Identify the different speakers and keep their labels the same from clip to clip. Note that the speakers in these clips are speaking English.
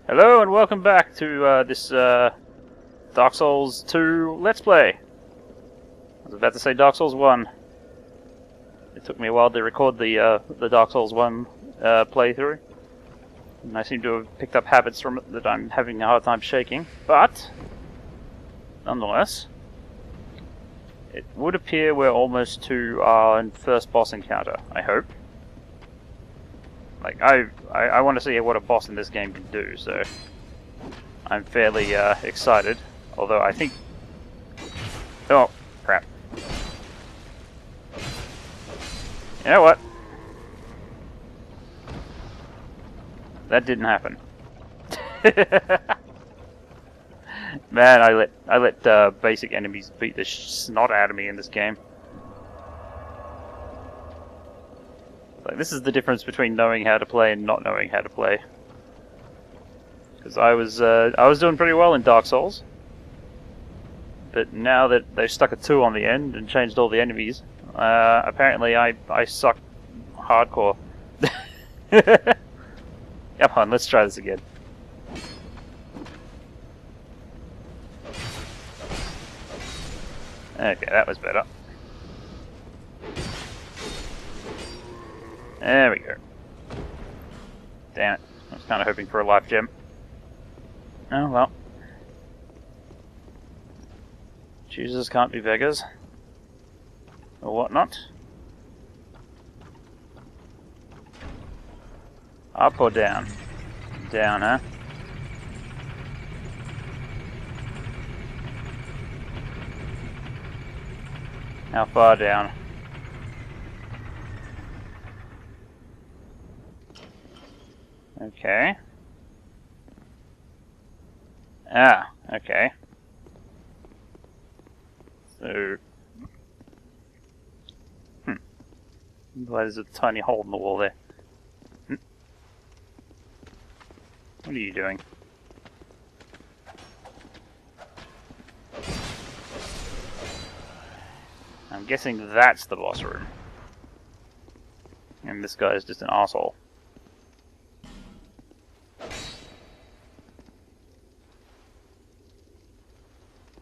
Speaker 1: Hello and welcome back to this Dark Souls 2 Let's Play. I was about to say Dark Souls 1. It took me a while to record the Dark Souls 1 playthrough. And I seem to have picked up habits from it that I'm having a hard time shaking. But, nonetheless, it would appear we're almost to our first boss encounter, I hope. Like, I want to see what a boss in this game can do, so I'm fairly excited. Although I think... Oh, crap. You know what? That didn't happen. Man, I let basic enemies beat the snot out of me in this game. Like, this is the difference between knowing how to play and not knowing how to play. Because I was doing pretty well in Dark Souls, but now that they've stuck a 2 on the end and changed all the enemies, apparently I suck hardcore. Come on, let's try this again. Okay, that was better. There we go. Damn it. I was kind of hoping for a life gem. Oh well. Choosers can't be beggars. Or whatnot. Up or down? Down, huh? How far down? Okay. Ah, okay. So... Why there's a tiny hole in the wall there? What are you doing? I'm guessing that's the boss room. And this guy is just an asshole.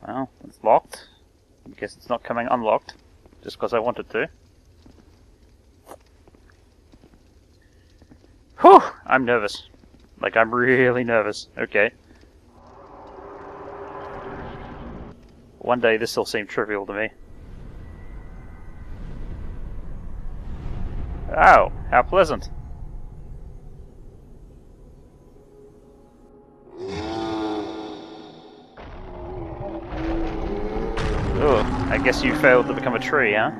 Speaker 1: Well, it's locked. I guess it's not coming unlocked, just because I wanted to. Whew! I'm nervous. Like, I'm really nervous. Okay. One day this will seem trivial to me. Oh, how pleasant. Ugh, I guess you failed to become a tree, huh?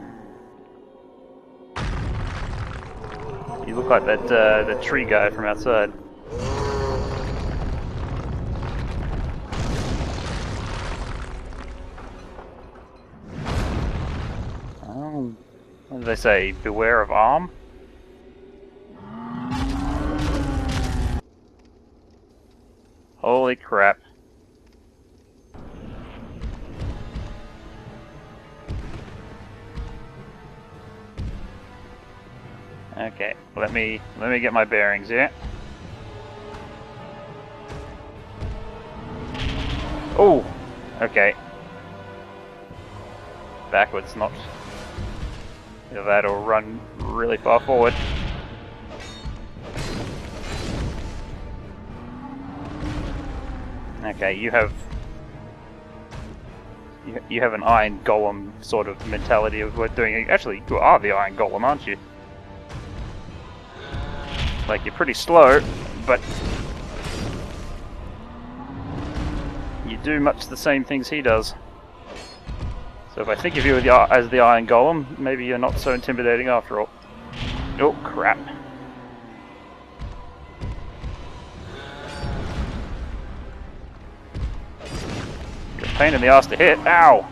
Speaker 1: You look like that tree guy from outside. Oh, what did they say? Beware of arm? Holy crap. Okay, let me get my bearings here. Oh, okay. Backwards, not either that or run really far forward. Okay, you have an Iron Golem sort of mentality of what doing. Actually, you are the Iron Golem, aren't you? Like, you're pretty slow, but you do much the same things he does. So if I think of you as the Iron Golem, maybe you're not so intimidating after all. Oh, crap. You're a pain in the ass to hit. Ow!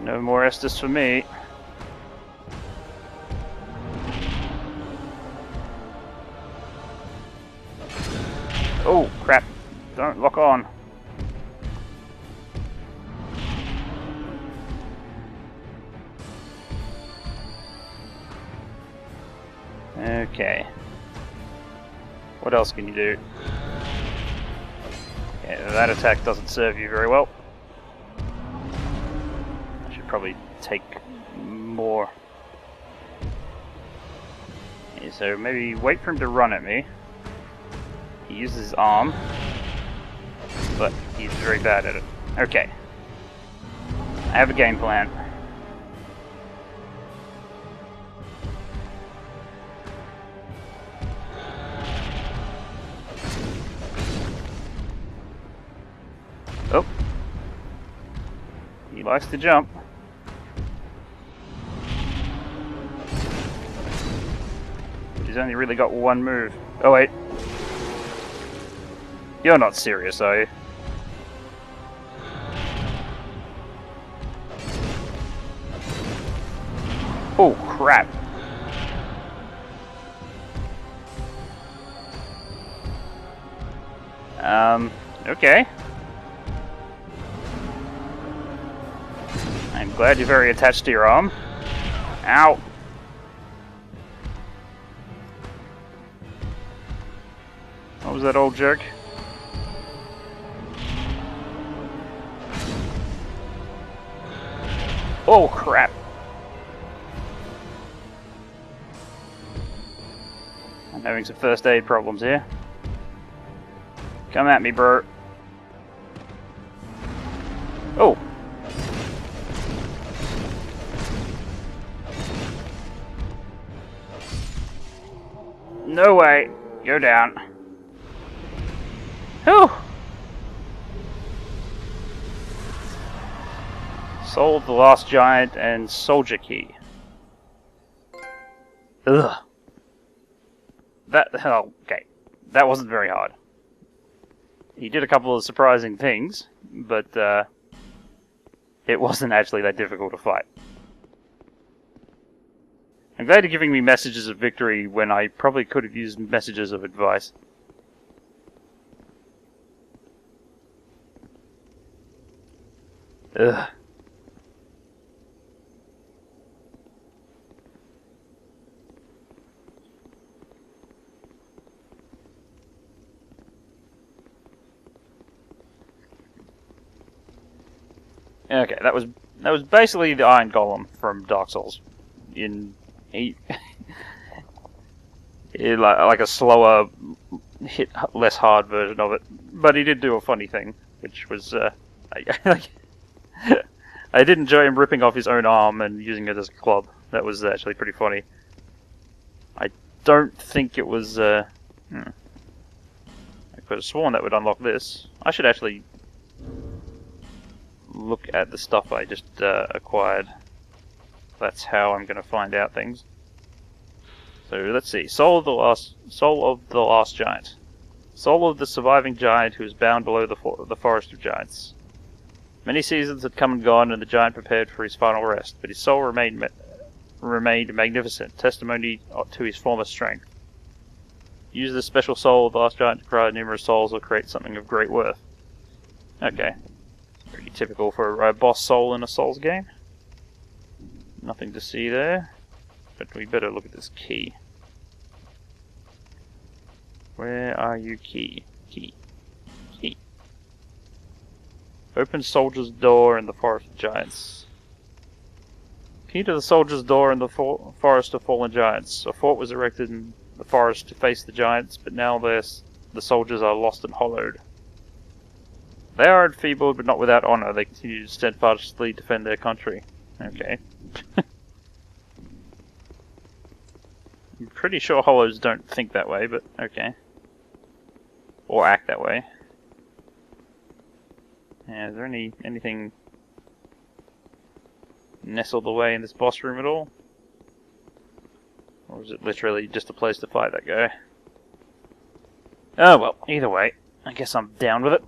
Speaker 1: No more Estus for me. Oh, crap. Don't lock on. Okay. What else can you do? Yeah, that attack doesn't serve you very well. I should probably take more. Yeah, so maybe wait for him to run at me. He uses his arm, but he's very bad at it. Okay. I have a game plan. Oh. He likes to jump. But he's only really got one move. Oh wait. You're not serious, are you? Oh crap. Okay. I'm glad you're very attached to your arm. Ow. What was that old jerk? Oh crap. I'm having some first aid problems here. Come at me, bro. Oh. No way. Go down. Whew. Soul of the Last Giant and Soldier Key. Ugh. Okay. That wasn't very hard. He did a couple of surprising things, but it wasn't actually that difficult to fight. I'm glad you're giving me messages of victory when I probably could have used messages of advice. Ugh. Okay, that was basically the Iron Golem from Dark Souls. Like a slower, hit less hard version of it. But he did do a funny thing, which was I did enjoy him ripping off his own arm and using it as a club. That was actually pretty funny. I don't think it was. I could have sworn that would unlock this. I should actually look at the stuff I just acquired. That's how I'm going to find out things. So let's see. Soul of the last giant. Soul of the surviving giant who is bound below the forest of giants. Many seasons had come and gone, and the giant prepared for his final rest, but his soul remained magnificent, testimony to his former strength. Use this special soul of the last giant to acquire numerous souls or create something of great worth. Okay. Pretty typical for a boss soul in a Souls game. Nothing to see there, but we better look at this key. Where are you, key? Key. Key. Open soldier's door in the forest of giants. Key to the soldier's door in the forest of fallen giants. A fort was erected in the forest to face the giants, but now the soldiers are lost and hollowed. They are enfeebled, but not without honor. They continue to steadfastly defend their country. Okay. I'm pretty sure hollows don't think that way, but okay. Or act that way. Yeah, is there anything nestled away in this boss room at all? Or is it literally just a place to fight that guy? Oh well, either way, I guess I'm down with it.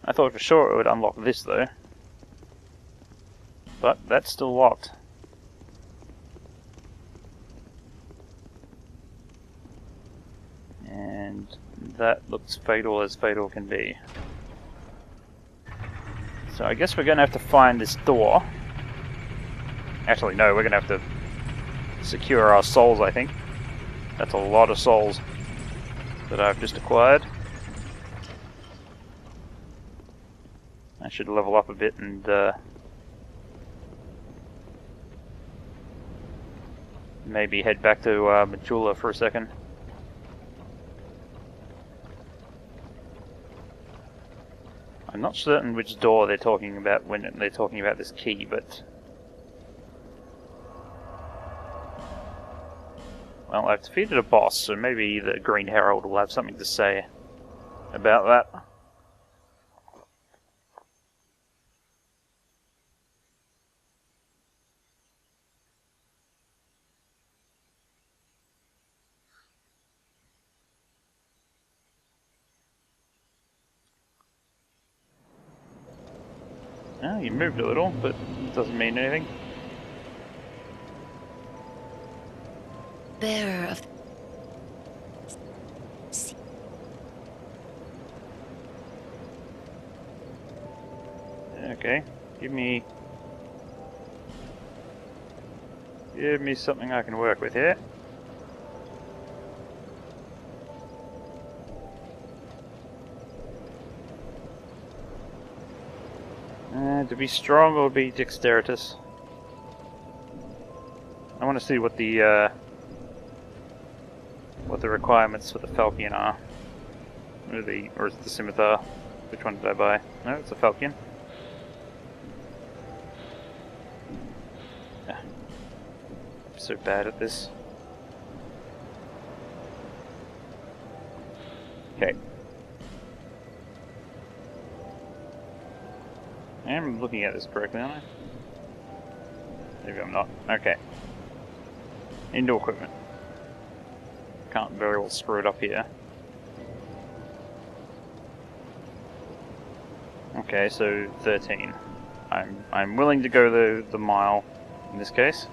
Speaker 1: I thought for sure it would unlock this though. But that's still locked. And that looks fatal as fatal can be. So I guess we're going to have to find this door. Actually no, we're going to have to secure our souls, I think. That's a lot of souls that I've just acquired. I should level up a bit and maybe head back to Majula for a second. I'm not certain which door they're talking about when they're talking about this key, but... Well, I've defeated a boss, so maybe the Green Herald will have something to say about that. Oh, you moved a little, but it doesn't mean anything.
Speaker 2: Bearer of...
Speaker 1: Okay, give me something I can work with here. To be strong or be dexterous. I want to see what the requirements for the Falcon are. Or is it the Scimitar? Which one did I buy? No, it's a Falcon. Yeah. I'm so bad at this. Okay. I am looking at this correctly, aren't I? Maybe I'm not. Okay. Indoor equipment. Can't very well screw it up here. Okay, so 13. I'm willing to go the mile in this case.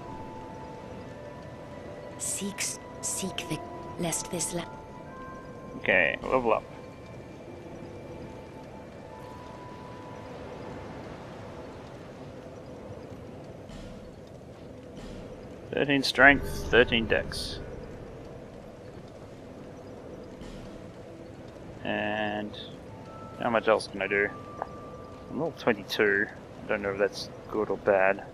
Speaker 2: Seek the... lest this
Speaker 1: Okay, level up. "13 strength, 13 dex. And how much else can I do? I'm level 22. I don't know if that's good or bad.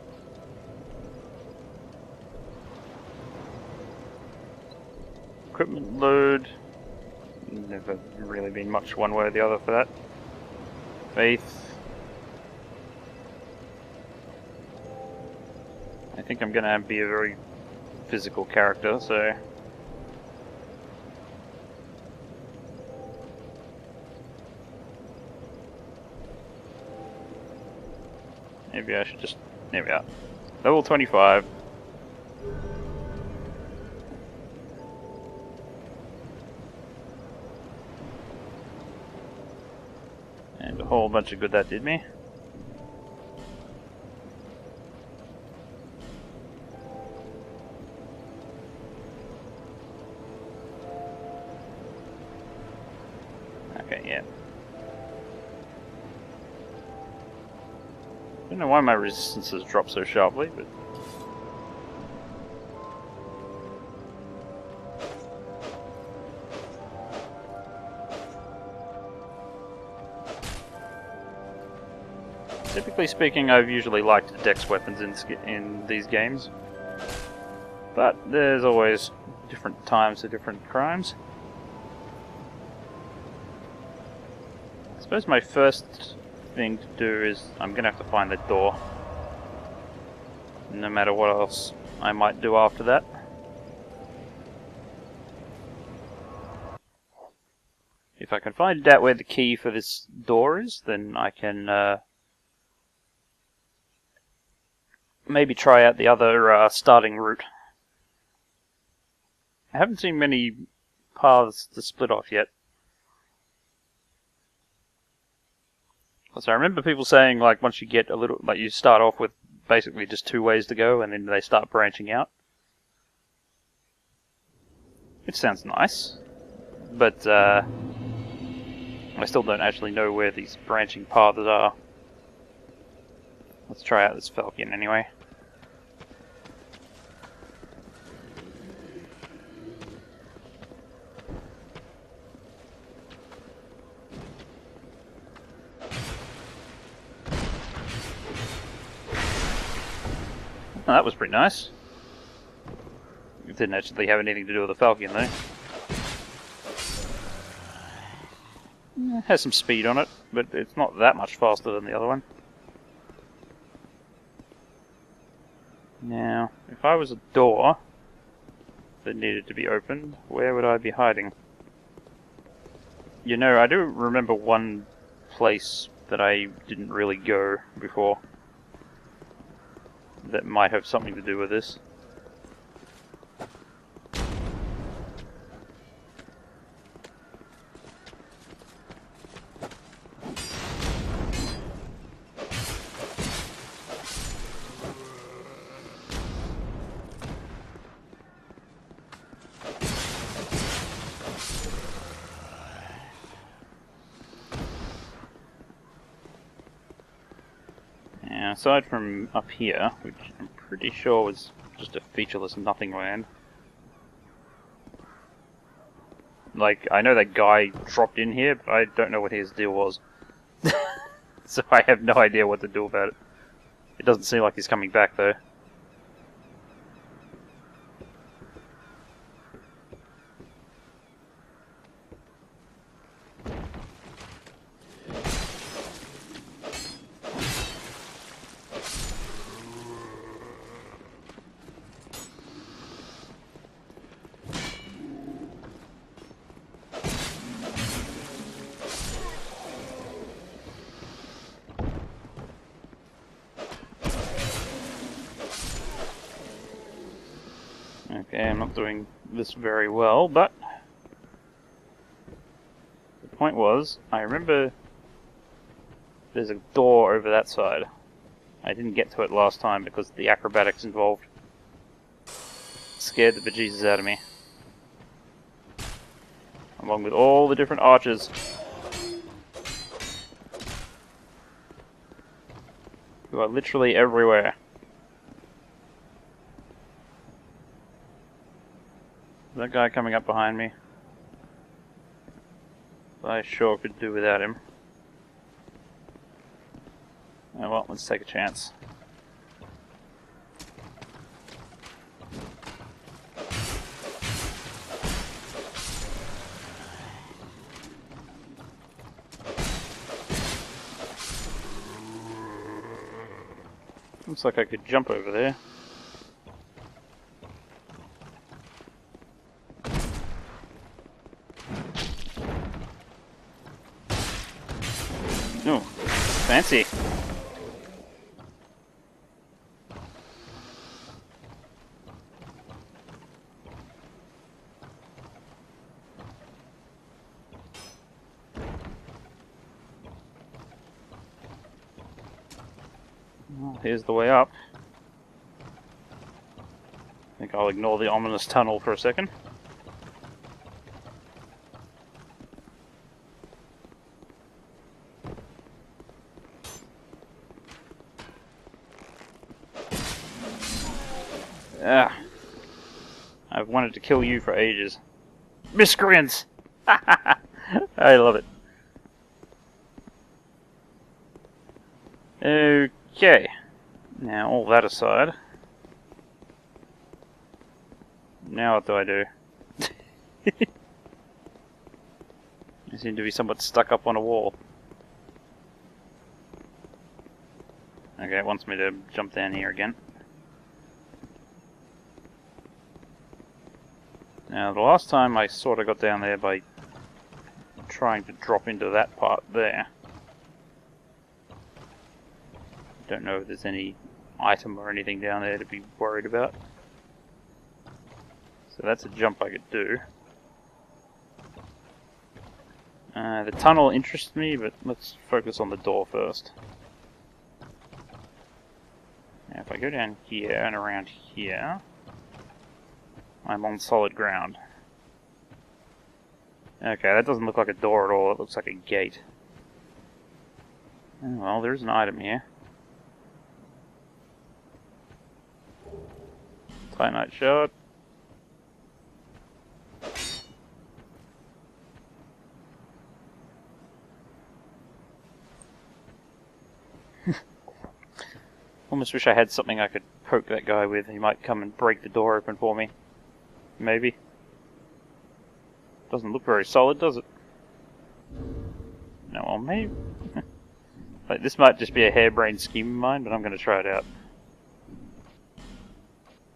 Speaker 1: Equipment load. Never really been much one way or the other for that. Faith. I think I'm gonna be a very physical character, so... Maybe I should just... There we are. Level 25. And a whole bunch of good that did me. Okay, yeah. I don't know why my resistances drop so sharply, but... Typically speaking, I've usually liked dex weapons in these games. But there's always different times for different crimes. I suppose my first thing to do is I'm gonna have to find the door, no matter what else I might do after that. If I can find out where the key for this door is, then I can maybe try out the other starting route. I haven't seen many paths to split off yet. So I remember people saying, like, once you get a little, like, you start off with basically just 2 ways to go, and then they start branching out. Which sounds nice, but I still don't actually know where these branching paths are. Let's try out this Falcon anyway. Oh, that was pretty nice. It didn't actually have anything to do with the Falcon, though. It has some speed on it, but it's not that much faster than the other one. Now, if I was a door that needed to be opened, where would I be hiding? You know, I do remember one place that I didn't really go before that might have something to do with this. Now, aside from up here, which I'm pretty sure was just a featureless nothing land. Like, I know that guy dropped in here, but I don't know what his deal was. So I have no idea what to do about it. It doesn't seem like he's coming back, though. Okay, I'm not doing this very well, but the point was, I remember there's a door over that side. I didn't get to it last time because the acrobatics involved scared the bejesus out of me. Along with all the different archers who are literally everywhere. That guy coming up behind me. I sure could do without him. Oh well, let's take a chance. Looks like I could jump over there. Oh, fancy. Well, here's the way up. I think I'll ignore the ominous tunnel for a second. Ah, I've wanted to kill you for ages. Miscreants! I love it. Okay. Now, all that aside. Now what do I do? I seem to be somewhat stuck up on a wall. Okay, it wants me to jump down here again. Now, the last time I sort of got down there by trying to drop into that part there. Don't know if there's any item or anything down there to be worried about. So that's a jump I could do. The tunnel interests me, but let's focus on the door first. Now if I go down here and around here, I'm on solid ground. Okay, that doesn't look like a door at all, it looks like a gate. Oh, well, there's an item here. Titanite shard. Almost wish I had something I could poke that guy with. He might come and break the door open for me. Maybe. Doesn't look very solid, does it? No, well, maybe. Like, this might just be a harebrained scheme of mine, but I'm going to try it out.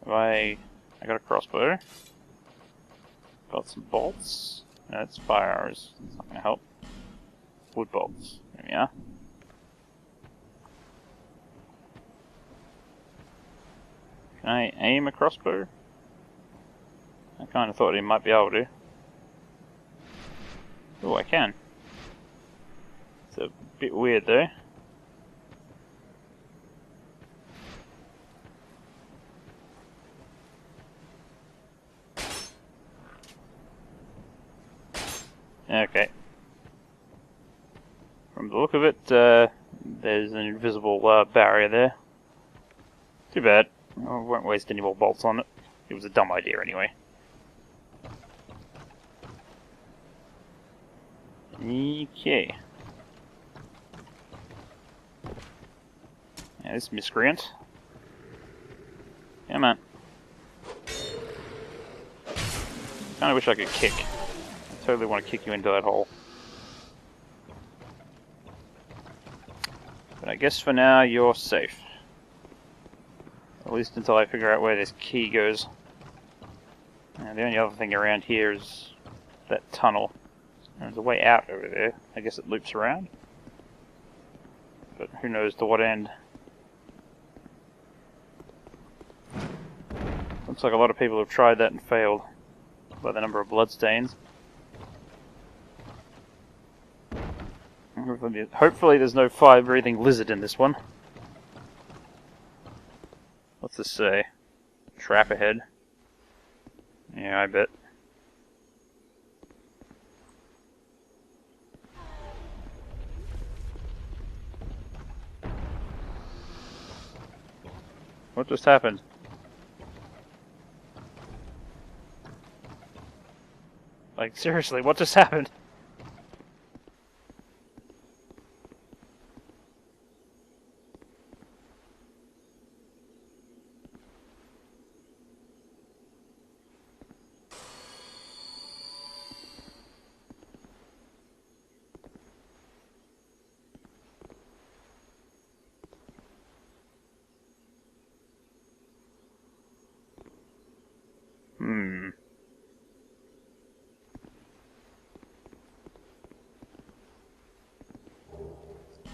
Speaker 1: I got a crossbow. Got some bolts. No, it's fire arrows. That's not going to help. Wood bolts. There we are. Can I aim a crossbow? I kind of thought he might be able to. Oh, I can. It's a bit weird though. Okay. From the look of it, there's an invisible barrier there. Too bad. I won't waste any more bolts on it. It was a dumb idea anyway. Okay. Yeah, this miscreant. Come on. Kinda wish I could kick. I totally want to kick you into that hole. But I guess for now you're safe. At least until I figure out where this key goes. And the only other thing around here is that tunnel. There's a way out over there. I guess it loops around. But who knows to what end. Looks like a lot of people have tried that and failed. By the number of bloodstains. Hopefully there's no fire-breathing lizard in this one. What's this say? Trap ahead. Yeah, I bet. What just happened? Like, seriously, what just happened?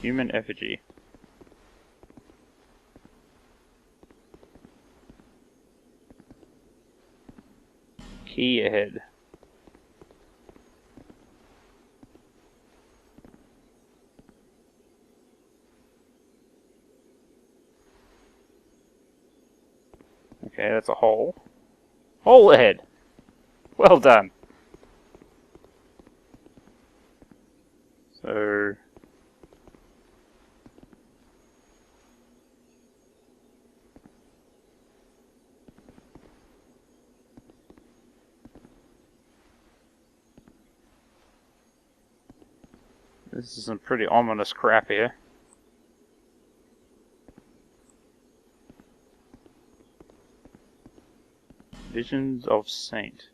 Speaker 1: Human effigy. Key ahead. Okay, that's a hole. Hole ahead! Well done! So... this is some pretty ominous crap here. Visions of Saint.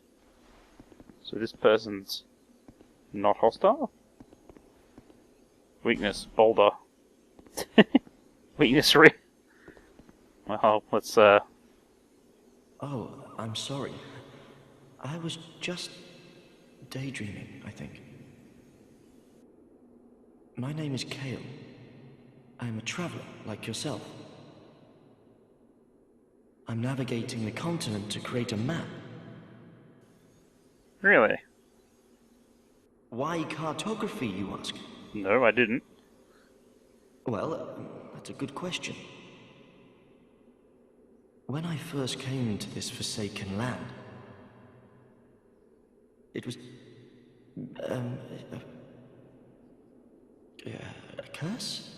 Speaker 1: So this person's not hostile? Weakness, boulder. Weakness 3. Well, let's
Speaker 3: Oh, I'm sorry. I was just daydreaming, I think. My name is Kale. I'm a traveler, like yourself. I'm navigating the continent to create a map.
Speaker 1: Really?
Speaker 3: Why cartography, you ask?
Speaker 1: No, I didn't.
Speaker 3: Well, that's a good question. When I first came to this forsaken land, it was... a curse?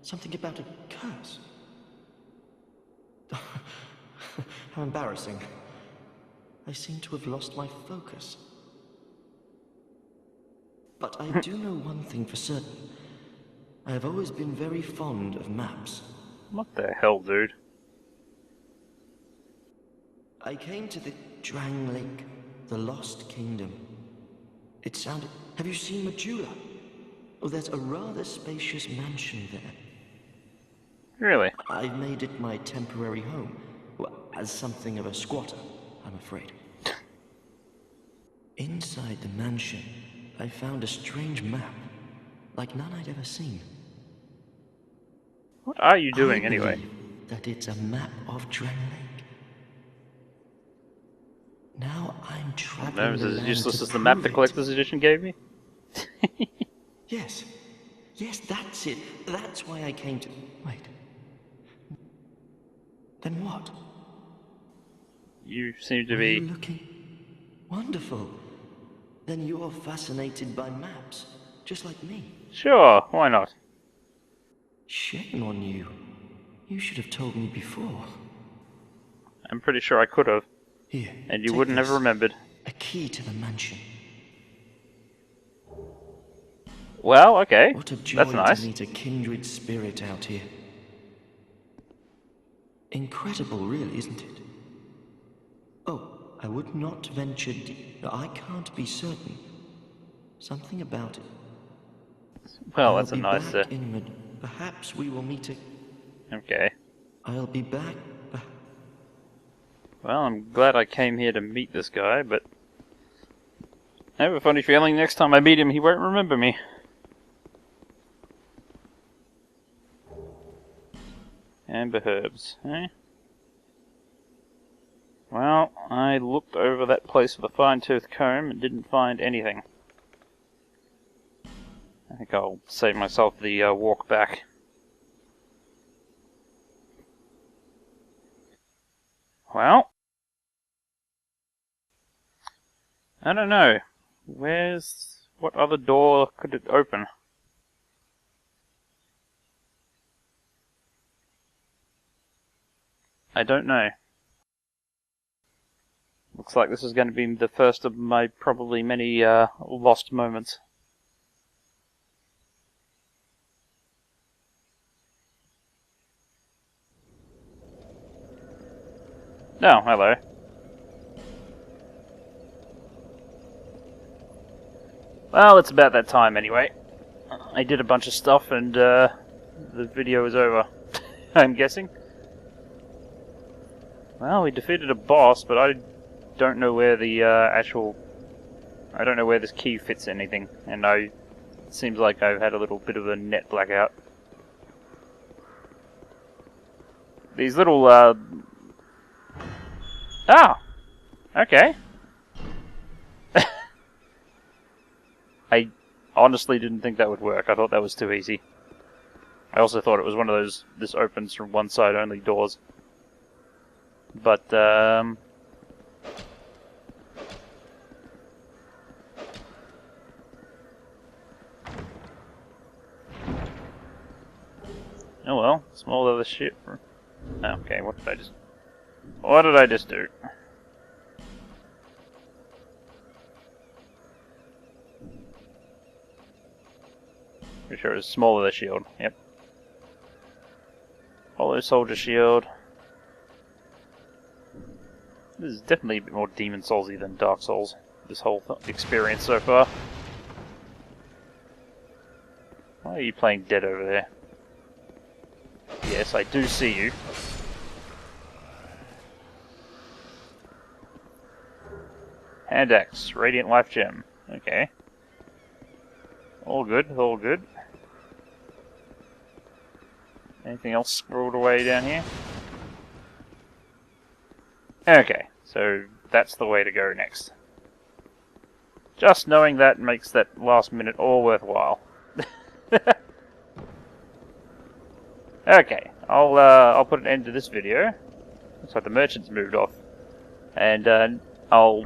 Speaker 3: Something about a curse. How embarrassing. I seem to have lost my focus. But I do know one thing for certain. I have always been very fond of maps.
Speaker 1: What the hell, dude?
Speaker 3: I came to the Drangleic, the Lost Kingdom. It sounded... Have you seen Majula? Oh, there's a rather spacious mansion there.
Speaker 1: Really?
Speaker 3: I've made it my temporary home. Well, as something of a squatter, I'm afraid. Inside the mansion, I found a strange map, like none I'd ever seen.
Speaker 1: What are you doing
Speaker 3: I
Speaker 1: anyway?
Speaker 3: believe that it's a map of Drangleic. Now I'm traveling
Speaker 1: No, it's
Speaker 3: the
Speaker 1: as
Speaker 3: land
Speaker 1: useless
Speaker 3: to
Speaker 1: as the map
Speaker 3: prove
Speaker 1: the
Speaker 3: it.
Speaker 1: collector's edition gave me.
Speaker 3: Yes. Yes, that's it. That's why I came to... Wait. Then what?
Speaker 1: You seem to
Speaker 3: Were you
Speaker 1: be...
Speaker 3: looking? Wonderful. Then you're fascinated by maps, just like me.
Speaker 1: Sure, why not?
Speaker 3: Shame on you. You should have told me before.
Speaker 1: I'm pretty sure I could have,
Speaker 3: Here,
Speaker 1: and you
Speaker 3: take
Speaker 1: wouldn't have
Speaker 3: this.
Speaker 1: remembered.
Speaker 3: A key to the mansion.
Speaker 1: Well, okay.
Speaker 3: What a joy
Speaker 1: That's nice.
Speaker 3: to meet a kindred spirit out here. Incredible, really, isn't it? Oh, I would not venture I can't be certain. Something about it.
Speaker 1: Well,
Speaker 3: I'll
Speaker 1: that's a
Speaker 3: be
Speaker 1: nice...
Speaker 3: back in perhaps we will meet
Speaker 1: Okay.
Speaker 3: I'll be back.
Speaker 1: Well, I'm glad I came here to meet this guy, but... I have a funny feeling next time I meet him, he won't remember me. Amber herbs, eh? Well, I looked over that place with a fine-tooth comb and didn't find anything. I think I'll save myself the walk back. Well, I don't know. What other door could it open? I don't know. Looks like this is going to be the first of my probably many lost moments. Oh, hello. Well, it's about that time anyway. I did a bunch of stuff and the video is over, I'm guessing. Well, we defeated a boss, but I don't know where the I don't know where this key fits anything, and it seems like I've had a little bit of a net blackout. These little okay. I honestly didn't think that would work. I thought that was too easy. I also thought it was one of those, this opens from one side only doors. But, oh well, small other shit. Okay, what did I just do? Pretty sure it's smaller the shield. Yep. Hollow soldier shield. This is definitely a bit more Demon Souls-y than Dark Souls, this whole experience so far. Why are you playing dead over there? Yes, I do see you. Hand axe, Radiant Life Gem. Okay. All good, all good. Anything else scrolled away down here? Okay, so that's the way to go next. Just knowing that makes that last minute all worthwhile. Okay, I'll put an end to this video. Looks like the merchant's moved off, and I'll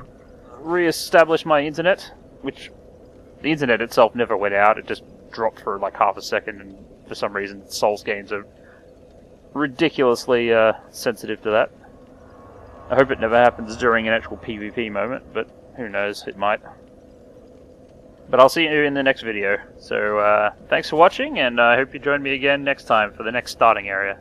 Speaker 1: re-establish my internet, which the internet itself never went out. It just dropped for like half a second, and for some reason, Souls games are ridiculously sensitive to that. I hope it never happens during an actual PvP moment, but who knows, it might. But I'll see you in the next video. So, thanks for watching, and I hope you join me again next time for the next starting area.